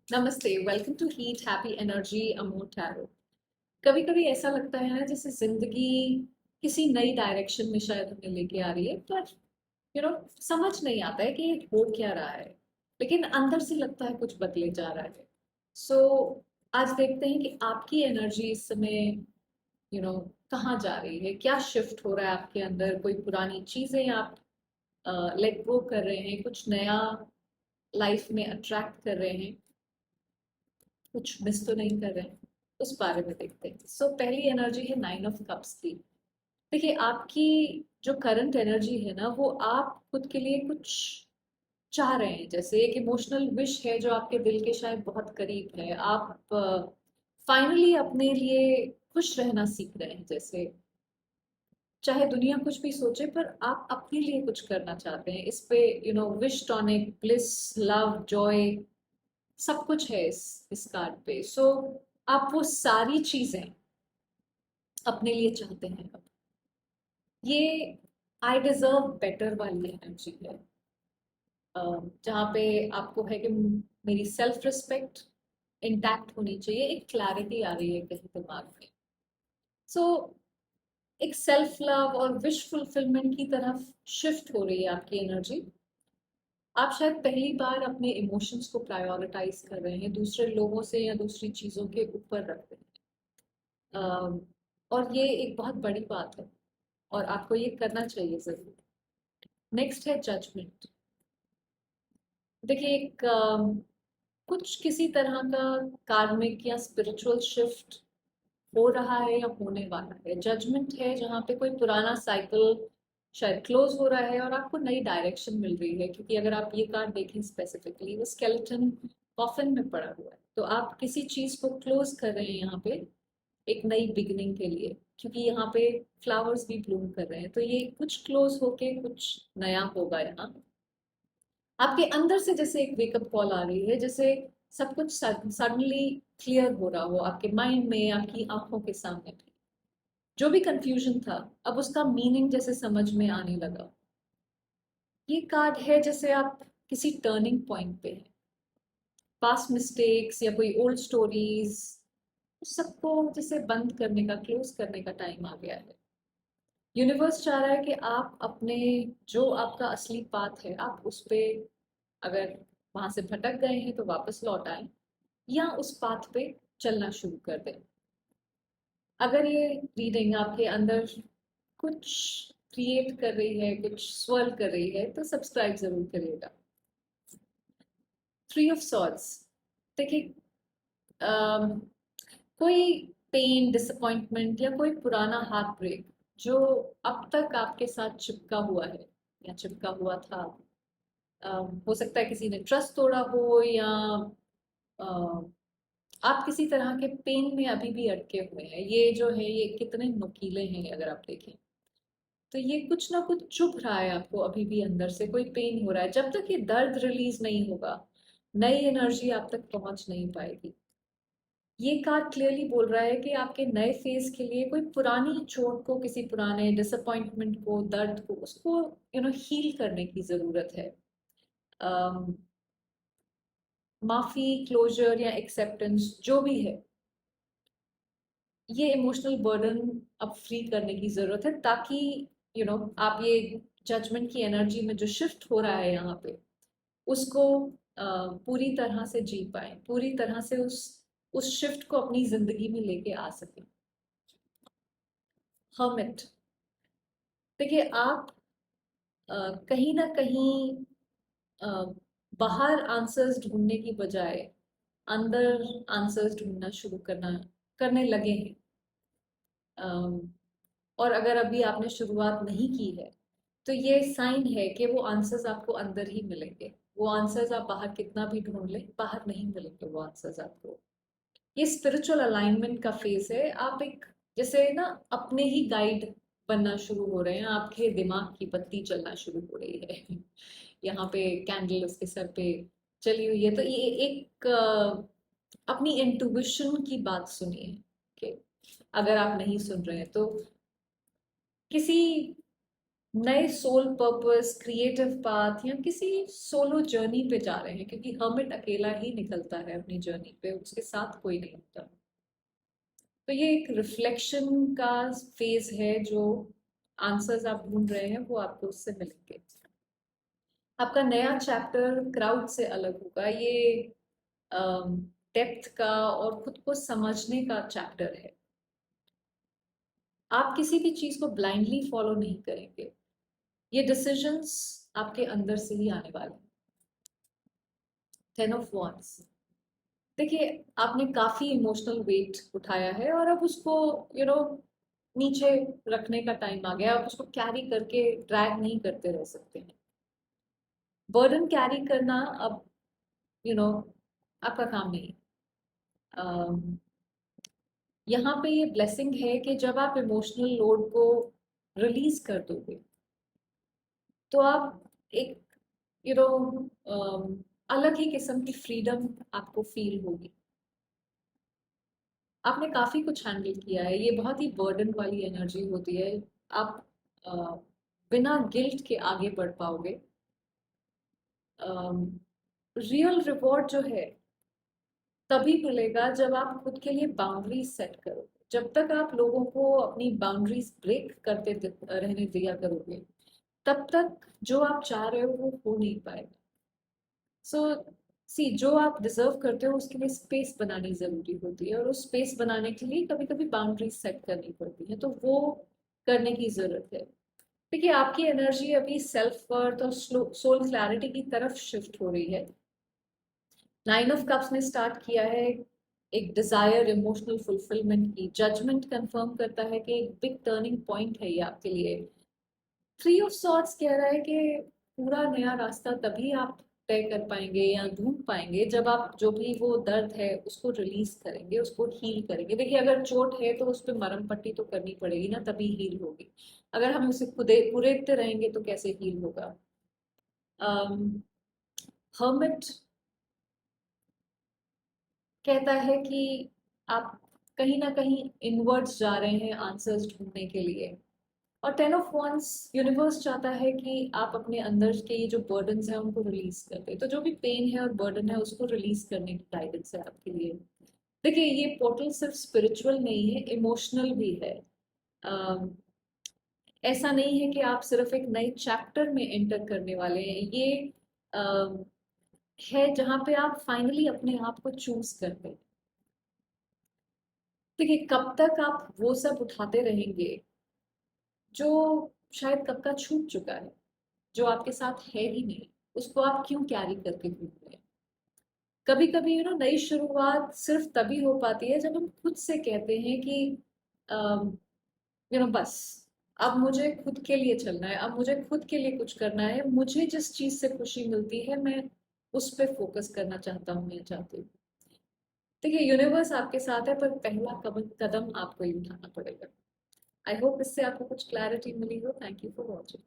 नमस्ते। Welcome to heat happy energy amor tarot. कभी कभी ऐसा लगता है ना जैसे जिंदगी किसी नई डायरेक्शन में शायद हमें लेके आ रही है, पर समझ नहीं आता है कि ये हो क्या रहा है। लेकिन अंदर से लगता है कुछ बदले जा रहा है। सो आज देखते हैं कि आपकी एनर्जी इस समय कहाँ जा रही है, क्या शिफ्ट हो रहा है आपके अंदर। कोई पुरानी चीजें आप लेट गो कर रहे हैं, कुछ नया लाइफ में अट्रैक्ट कर रहे हैं, कुछ मिस तो नहीं कर रहे हैं। उस बारे में देखते हैं। पहली एनर्जी है नाइन ऑफ कप्स की। देखिए, आपकी जो करंट एनर्जी है ना, वो आप खुद के लिए कुछ चाह रहे हैं। जैसे एक इमोशनल विश है जो आपके दिल के शायद बहुत करीब है। आप फाइनली अपने लिए खुश रहना सीख रहे हैं। जैसे चाहे दुनिया कुछ भी सोचे, पर आप अपने लिए कुछ करना चाहते हैं। इस पे wish tonic, bliss, love, Joy, सब कुछ है इस कार्ड पे। आप वो सारी चीजें अपने लिए चाहते हैं अब। ये आई डिजर्व बेटर वाली एनर्जी है। जहाँ पे आपको है कि मेरी सेल्फ रिस्पेक्ट इंटैक्ट होनी चाहिए। एक क्लैरिटी आ रही है कहीं दिमाग में। सो एक सेल्फ लव और विश फुलफिलमेंट की तरफ शिफ्ट हो रही है आपकी एनर्जी। आप शायद पहली बार अपने इमोशंस को प्रायोरिटाइज कर रहे हैं, दूसरे लोगों से या दूसरी चीजों के ऊपर रख रहे हैं। और ये एक बहुत बड़ी बात है और आपको ये करना चाहिए जरूर। नेक्स्ट है जजमेंट। देखिए, एक कुछ किसी तरह का कार्मिक या स्पिरिचुअल शिफ्ट हो रहा है या होने वाला है। जजमेंट है जहाँ पे कोई पुराना साइकिल शायद क्लोज हो रहा है और आपको नई डायरेक्शन मिल रही है। क्योंकि अगर आप ये कार्ड देखें स्पेसिफिकली, वो स्केलेटन कॉफिन में पड़ा हुआ है, तो आप किसी चीज को क्लोज कर रहे हैं यहाँ पे एक नई बिगिनिंग के लिए। क्योंकि यहाँ पे फ्लावर्स भी ब्लूम कर रहे हैं, तो ये कुछ क्लोज होके कुछ नया होगा यहाँ। आपके अंदर से जैसे एक वेकअप कॉल आ रही है, जैसे सब कुछ सडनली क्लियर हो रहा हो आपके माइंड में, आपकी आंखों के सामने भी जो भी कंफ्यूजन था, अब उसका मीनिंग जैसे समझ में आने लगा। ये कार्ड है जैसे आप किसी टर्निंग पॉइंट पे हैं। पास्ट मिस्टेक्स या कोई ओल्ड स्टोरीज, उस सबको जैसे बंद करने का, क्लोज करने का टाइम आ गया है। यूनिवर्स चाह रहा है कि आप अपने जो आपका असली पाथ है, आप उस पे, अगर वहां से भटक गए हैं तो वापस लौट आए, या उस पाथ पे चलना शुरू कर दें। अगर ये रीडिंग आपके अंदर कुछ क्रिएट कर रही है, कुछ स्वर कर रही है, तो सब्सक्राइब जरूर करिएगा। Three of swords. देखिए, अम, कोई पेन, डिसअपॉइंटमेंट या कोई पुराना हार्ट ब्रेक जो अब तक आपके साथ चिपका हुआ है या चिपका हुआ था। हो सकता है किसी ने ट्रस्ट तोड़ा हो, या आप किसी तरह के पेन में अभी भी अटके हुए हैं। ये जो है, ये कितने नुकीले हैं अगर आप देखें, तो ये कुछ ना कुछ चुभ रहा है आपको अभी भी। अंदर से कोई पेन हो रहा है। जब तक ये दर्द रिलीज नहीं होगा, नई एनर्जी आप तक पहुंच नहीं पाएगी। ये कार्ड क्लियरली बोल रहा है कि आपके नए फेज के लिए कोई पुरानी चोट को, किसी पुराने डिसअपॉइंटमेंट को, दर्द को, उसको हील करने की जरूरत है। अम, माफी, क्लोजर या एक्सेप्टेंस जो भी है, ये इमोशनल बर्डन अब फ्री करने की जरूरत है, ताकि आप ये जजमेंट की एनर्जी में जो शिफ्ट हो रहा है यहाँ पे, उसको पूरी तरह से जी पाए, पूरी तरह से उस शिफ्ट को अपनी जिंदगी में लेके आ सके। हर्मिट। देखिए, आप कहीं ना कहीं अ, बाहर आंसर्स ढूंढने की बजाय अंदर आंसर्स ढूंढना शुरू करने लगे हैं। अम, और अगर अभी आपने शुरुआत नहीं की है, तो ये साइन है कि वो आंसर्स आपको अंदर ही मिलेंगे। वो आंसर्स आप बाहर कितना भी ढूंढ लें, बाहर नहीं मिलेंगे वो आंसर्स आपको। ये स्पिरिचुअल अलाइनमेंट का फेज है। आप एक जैसे ना अपने ही गाइड बनना शुरू हो रहे हैं। आपके दिमाग की बत्ती चलना शुरू हो रही है। यहाँ पे कैंडल उसके सर पे चली हुई है। तो ये एक अपनी इंट्यूशन की बात सुनिए कि अगर आप नहीं सुन रहे हैं तो, किसी नए सोल पर्पस, क्रिएटिव पाथ या किसी सोलो जर्नी पे जा रहे हैं, क्योंकि हर्मिट अकेला ही निकलता है अपनी जर्नी पे, उसके साथ कोई नहीं होता। तो ये एक रिफ्लेक्शन का फेज है, जो आंसर्स आप ढूंढ रहे हैं वो आपको उससे मिलेंगे। आपका नया चैप्टर क्राउड से अलग होगा, ये डेप्थ का और खुद को समझने का चैप्टर है। आप किसी भी चीज को ब्लाइंडली फॉलो नहीं करेंगे, ये डिसीजंस आपके अंदर से ही आने वाले हैं। 10 ऑफ वांड्स, देखिए आपने काफी इमोशनल वेट उठाया है और अब उसको यू you नो नीचे रखने का टाइम आ गया। आप उसको कैरी करके ड्रैग नहीं करते रह सकते हैं। बर्डन कैरी करना अब यू नो आपका काम नहीं। अम, यहाँ पे ये ब्लेसिंग है कि जब आप इमोशनल लोड को रिलीज कर दोगे, तो आप एक यू नो अलग ही किस्म की फ्रीडम आपको फील होगी। आपने काफी कुछ हैंडल किया है, ये बहुत ही बर्डन वाली एनर्जी होती है। आप अ, बिना गिल्ट के आगे बढ़ पाओगे। रियल रिवॉर्ड जो है तभी मिलेगा जब आप खुद के लिए बाउंड्रीज सेट करोगे। जब तक आप लोगों को अपनी बाउंड्रीज ब्रेक करते रहने दिया करोगे, तब तक जो आप चाह रहे हो वो हो नहीं पाएगा। सो सी, जो आप डिजर्व करते हो उसके लिए स्पेस बनानी जरूरी होती है, और उस स्पेस बनाने के लिए कभी कभी बाउंड्रीज सेट करनी पड़ती है, तो वो करने की जरूरत है। देखिए आपकी एनर्जी अभी सेल्फ वर्थ और सोल क्लैरिटी की तरफ शिफ्ट हो रही है। 9 ऑफ कप्स ने स्टार्ट किया है एक डिजायर, इमोशनल फुलफिलमेंट की। जजमेंट कंफर्म करता है कि एक बिग टर्निंग पॉइंट है ये आपके लिए। 3 ऑफ सॉर्ट्स कह रहा है कि पूरा नया रास्ता तभी आप तय कर पाएंगे या ढूंढ पाएंगे जब आप जो भी वो दर्द है उसको रिलीज करेंगे, उसको हील करेंगे। देखिए अगर चोट है तो उस पर मरहम पट्टी तो करनी पड़ेगी ना, तभी हील होगी। अगर हम उसे खुदे कुरेदते रहेंगे तो कैसे हील होगा। हर्मिट कहता है कि आप कहीं ना कहीं इनवर्ड्स जा रहे हैं आंसर्स ढूंढने के लिए। और 10 ऑफ वांड्स, यूनिवर्स चाहता है कि आप अपने अंदर के ये जो बर्डन्स हैं उनको रिलीज कर दे। तो जो भी पेन है और बर्डन है उसको रिलीज करने की गाइडेंस है आपके लिए। देखिए ये पोर्टल सिर्फ स्पिरिचुअल नहीं है, इमोशनल भी है। अम, ऐसा नहीं है कि आप सिर्फ एक नए चैप्टर में एंटर करने वाले हैं। ये अम, है जहाँ पे आप फाइनली अपने आप को चूज करते हैं। देखिए कब तक आप वो सब उठाते रहेंगे जो शायद कब का छूट चुका है, जो आपके साथ है ही नहीं, उसको आप क्यों कैरी करके घूम रहे हैं। कभी कभी नई शुरुआत सिर्फ तभी हो पाती है जब हम खुद से कहते हैं कि बस अब मुझे खुद के लिए चलना है, अब मुझे खुद के लिए कुछ करना है, मुझे जिस चीज से खुशी मिलती है मैं उस पर फोकस करना चाहता हूँ या चाहती हूँ। देखिए यूनिवर्स आपके साथ है, पर पहला कदम कदम आपको ही उठाना पड़ेगा। आई होप इससे आपको कुछ क्लैरिटी मिली हो। Thank you for watching.